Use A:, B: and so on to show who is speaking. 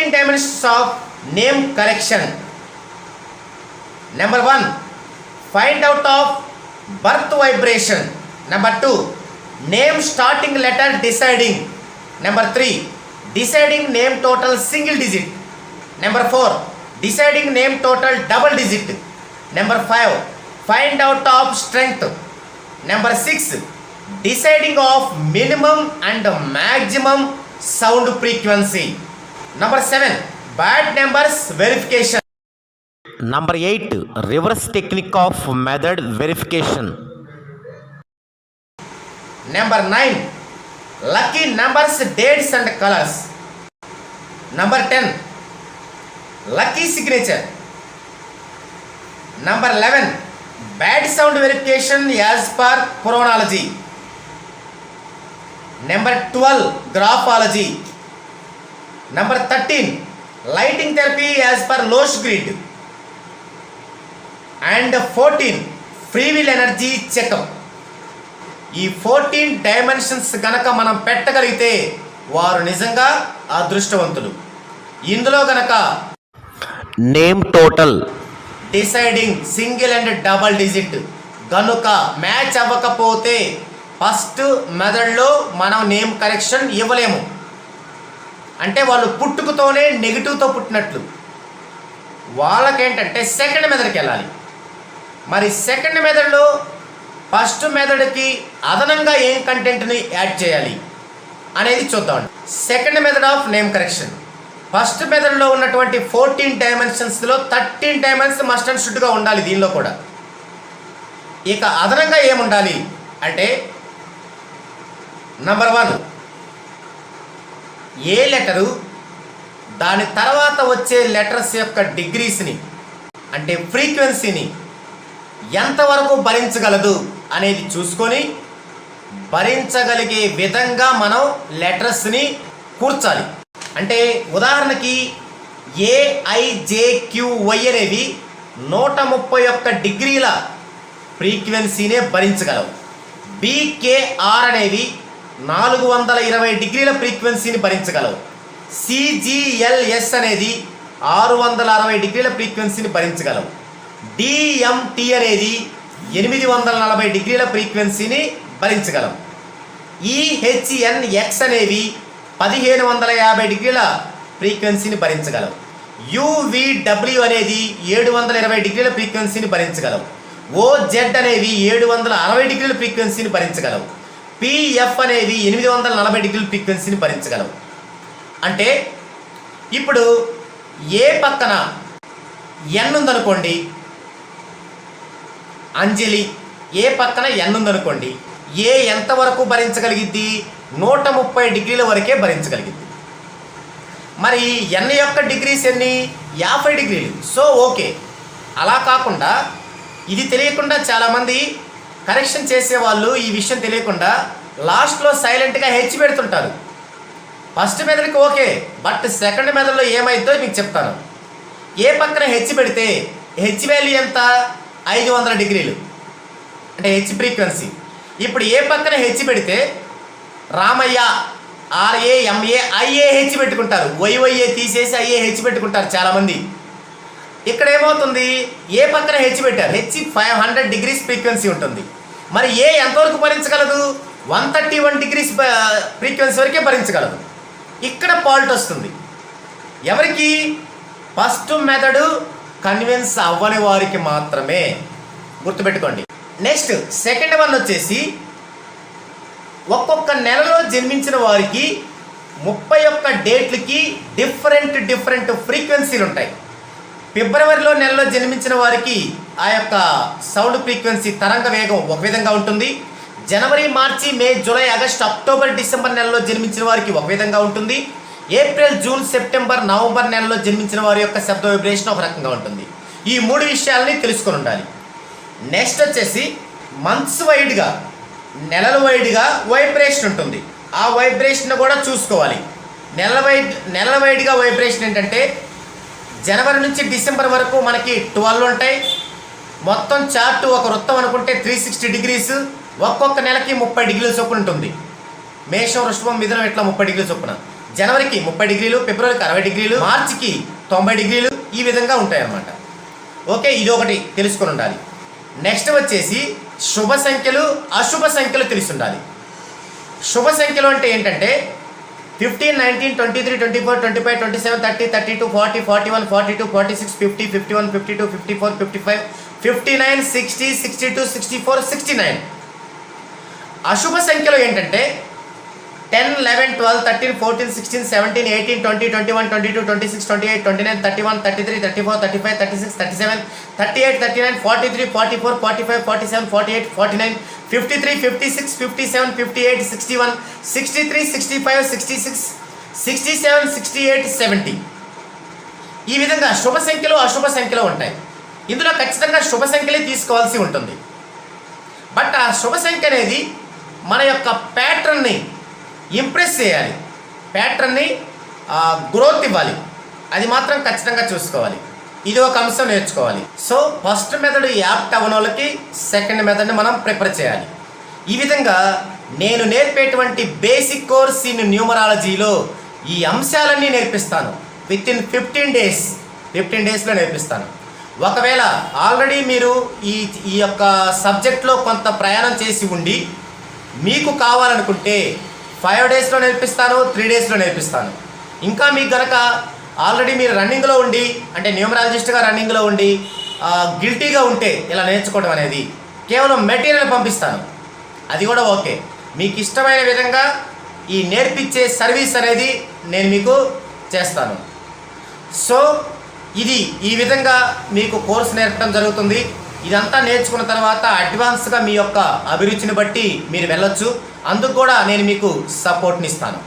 A: 14 dimensions of name correction. Number 1, find out of birth vibration. Number 2, name starting letter deciding. Number 3, deciding name total single digit. Number 4, deciding name total double digit. Number 5, find out of strength. Number 6, deciding of minimum and maximum sound frequency. Number 7, bad numbers verification.
B: Number 8, reverse technique of method verification.
A: Number 9, lucky numbers, dates and colors. Number 10, lucky signature. Number 11, bad sound verification as per chronology. Number 12, graphology. Number 13, lighting therapy as per Loesch grid. And 14, free will energy checkup. ఈ 14 dimensions గనక మనం పెట్టగలిగితే వారు నిజంగా అదృష్టవంతులు. ఇందులో గనక
B: name total,
A: deciding single and double digit గనుక match అవ్వకపోతే ఫస్ట్ మెథడ్లో మనం నేమ్ కరెక్షన్ ఇవ్వలేము. అంటే వాళ్ళు పుట్టుకతోనే నెగిటివ్తో పుట్టినట్లు. వాళ్ళకేంటంటే సెకండ్ మెథడ్కి వెళ్ళాలి. మరి సెకండ్ మెథడ్లో ఫస్ట్ మెథడ్కి అదనంగా ఏం కంటెంట్ని యాడ్ చేయాలి అనేది చూద్దాం. Second method of name correction. First మెథడ్లో ఉన్నటువంటి 14 డైమెన్షన్స్లో 13 డైమెన్షన్స్ మస్ట్ అండ్ షుడ్గా ఉండాలి దీనిలో కూడా. ఇక అదనంగా ఏముండాలి అంటే నంబర్ 1, ఏ లెటరు దాని తర్వాత వచ్చే లెటర్స్ యొక్క డిగ్రీస్ని అంటే ఫ్రీక్వెన్సీని ఎంతవరకు భరించగలదు అనేది చూసుకొని భరించగలిగే విధంగా మనం లెటర్స్ని కూర్చాలి. అంటే ఉదాహరణకి AIJQY అనేవి 131 డిగ్రీల ఫ్రీక్వెన్సీనే భరించగలవు. BKR అనేవి 420 డిగ్రీల ఫ్రీక్వెన్సీని భరించగలవు. CGLS అనేది 660 డిగ్రీల ఫ్రీక్వెన్సీని భరించగలవు. DMT అనేది 840 డిగ్రీల ఫ్రీక్వెన్సీని భరించగలవు. EHNX అనేవి 1550 డిగ్రీల ఫ్రీక్వెన్సీని భరించగలవు. UVW అనేది 720 డిగ్రీల ఫ్రీక్వెన్సీని భరించగలవు. OZ అనేవి 760 డిగ్రీల ఫ్రీక్వెన్సీని భరించగలవు. PF అనేవి 840 డిగ్రీల ఫ్రీక్వెన్సీని భరించగలవు. అంటే ఇప్పుడు ఏ పక్కన ఎన్ ఉందనుకోండి, అంజలి ఏ పక్కన ఎన్ ఉందనుకోండి, ఏ ఎంతవరకు భరించగలిగిద్ది? 130 డిగ్రీల వరకే భరించగలిగిద్ది. మరి ఎన్ యొక్క డిగ్రీస్ ఎన్ని? 50 డిగ్రీలు. So okay. అలా కాకుండా ఇది తెలియకుండా చాలామంది కరెక్షన్ చేసేవాళ్ళు ఈ విషయం తెలియకుండా లాస్ట్లో సైలెంట్గా హెచ్ పెడుతుంటారు. ఫస్ట్ మెథడ్కి ఓకే, బట్ సెకండ్ మెథడ్లో ఏమైందో మీకు చెప్తాను. ఏ పక్కన హెచ్ పెడితే హెచ్ వాల్యూ ఎంత? 500 డిగ్రీలు అంటే హెచ్ ఫ్రీక్వెన్సీ. ఇప్పుడు ఏ పక్కన హెచ్ పెడితే రామయ్య RAMA IAH పెట్టుకుంటారు. YYA తీసేసి IAH పెట్టుకుంటారు చాలామంది. ఇక్కడ ఏమవుతుంది? ఏ పక్కన హెచ్ పెట్టారు, హెచ్ 500 డిగ్రీస్ ఫ్రీక్వెన్సీ ఉంటుంది. మరి ఏ ఎంతవరకు భరించగలదు? 131 డిగ్రీస్ ఫ్రీక్వెన్సీ వరకే భరించగలదు. ఇక్కడ ఫాల్ట్ వస్తుంది. ఎవరికి? ఫస్ట్ మెథడు కన్విన్స్ అవ్వని వారికి మాత్రమే, గుర్తుపెట్టుకోండి. నెక్స్ట్ సెకండ్ వన్ వచ్చేసి ఒక్కొక్క నెలలో జన్మించిన వారికి 31 డేట్లకి డిఫరెంట్ ఫ్రీక్వెన్సీలు ఉంటాయి. ఫిబ్రవరిలో నెలలో జన్మించిన వారికి ఆ యొక్క సౌండ్ ఫ్రీక్వెన్సీ తరంగ వేగం ఒక విధంగా ఉంటుంది. జనవరి, మార్చి, మే, జూలై, ఆగస్ట్, అక్టోబర్, డిసెంబర్ నెలలో జన్మించిన వారికి ఒక విధంగా ఉంటుంది. ఏప్రిల్, జూన్, సెప్టెంబర్, నవంబర్ నెలలో జన్మించిన వారి యొక్క శబ్ద వైబ్రేషన్ ఒక రకంగా ఉంటుంది. ఈ 3 విషయాలని తెలుసుకొని ఉండాలి. నెక్స్ట్ వచ్చేసి మంత్స్ వైడ్గా, నెలల వైడ్గా వైబ్రేషన్ ఉంటుంది. ఆ వైబ్రేషన్ కూడా చూసుకోవాలి. నెలల వైడ్గా వైబ్రేషన్ ఏంటంటే జనవరి నుంచి డిసెంబర్ వరకు మనకి 12 ఉంటాయి. మొత్తం చార్టు ఒక వృత్తం అనుకుంటే 360 డిగ్రీస్, ఒక్కొక్క నెలకి 30 డిగ్రీల చొప్పున ఉంటుంది. మేషం, వృషభం, మిథునం ఇట్లా 30 డిగ్రీల చొప్పున. జనవరికి 30 డిగ్రీలు, ఫిబ్రవరికి 60 డిగ్రీలు, మార్చికి 90 డిగ్రీలు, ఈ విధంగా ఉంటాయి అన్నమాట. ఓకే, ఇది ఒకటి తెలుసుకొని ఉండాలి. నెక్స్ట్ వచ్చేసి శుభ సంఖ్యలు, అశుభ సంఖ్యలు తెలిసి ఉండాలి. శుభ సంఖ్యలు అంటే ఏంటంటే 15, 19, 23, 24, 25, 27, 30, 32, 40, 41, 42, 46, 50, 51, 52, 54, 55, 59, 60, 62, 64, 69. అశుభ సంఖ్యలు ఏంటంటే 10, 11, 12, 13, 14, 16, 17, 18, 20, 21, 22, 26, 28, 29, 31, 33, 34, 35, 36, 37, 38, 39, 43, 44, 45, 47, 48, 49, 53, 56, 57, 58, 61, 63, 65, 66, 67, 68, 70. ఈ విధంగా శుభ సంఖ్యలు, అశుభ సంఖ్యలు ఉంటాయి. ఇందులో ఖచ్చితంగా శుభ సంఖ్యలే తీసుకోవాల్సి ఉంటుంది. బట్ ఆ శుభ సంఖ్య అనేది మన యొక్క ప్యాటర్న్ని ఇంప్రెస్ చేయాలి, ప్యాటర్న్ని గ్రోత్ ఇవ్వాలి. అది మాత్రం ఖచ్చితంగా చూసుకోవాలి. ఇది ఒక అంశం నేర్చుకోవాలి. సో ఫస్ట్ మెథడ్ యాప్ట్ అవ్వని వాళ్ళకి సెకండ్ మెథడ్ని మనం ప్రిపేర్ చేయాలి. ఈ విధంగా నేను నేర్పేటువంటి బేసిక్ కోర్స్ ఇన్ న్యూమరాలజీలో ఈ అంశాలన్నీ నేర్పిస్తాను. విత్ ఇన్ 15 డేస్లో నేర్పిస్తాను. ఒకవేళ ఆల్రెడీ మీరు ఈ యొక్క సబ్జెక్ట్లో కొంత ప్రయాణం చేసి ఉండి మీకు కావాలనుకుంటే 5 డేస్లో నేర్పిస్తాను, 3 డేస్లో నేర్పిస్తాను. ఇంకా మీకు కనుక ఆల్రెడీ మీరు రన్నింగ్లో ఉండి, అంటే న్యూమరాలజిస్ట్గా రన్నింగ్లో ఉండి గిల్టీగా ఉంటే ఇలా నేర్చుకోవడం అనేది, కేవలం మెటీరియల్ పంపిస్తాను, అది కూడా ఓకే. మీకు ఇష్టమైన విధంగా ఈ నేర్పించే సర్వీస్ అనేది నేను మీకు చేస్తాను. సో ఇది ఈ విధంగా మీకు కోర్స్ నేర్పడం జరుగుతుంది. ఇదంతా నేర్చుకున్న తర్వాత అడ్వాన్స్గా మీ యొక్క అభిరుచిని బట్టి మీరు వెళ్ళొచ్చు. అందుకు కూడా నేను మీకు సపోర్ట్ని ఇస్తాను.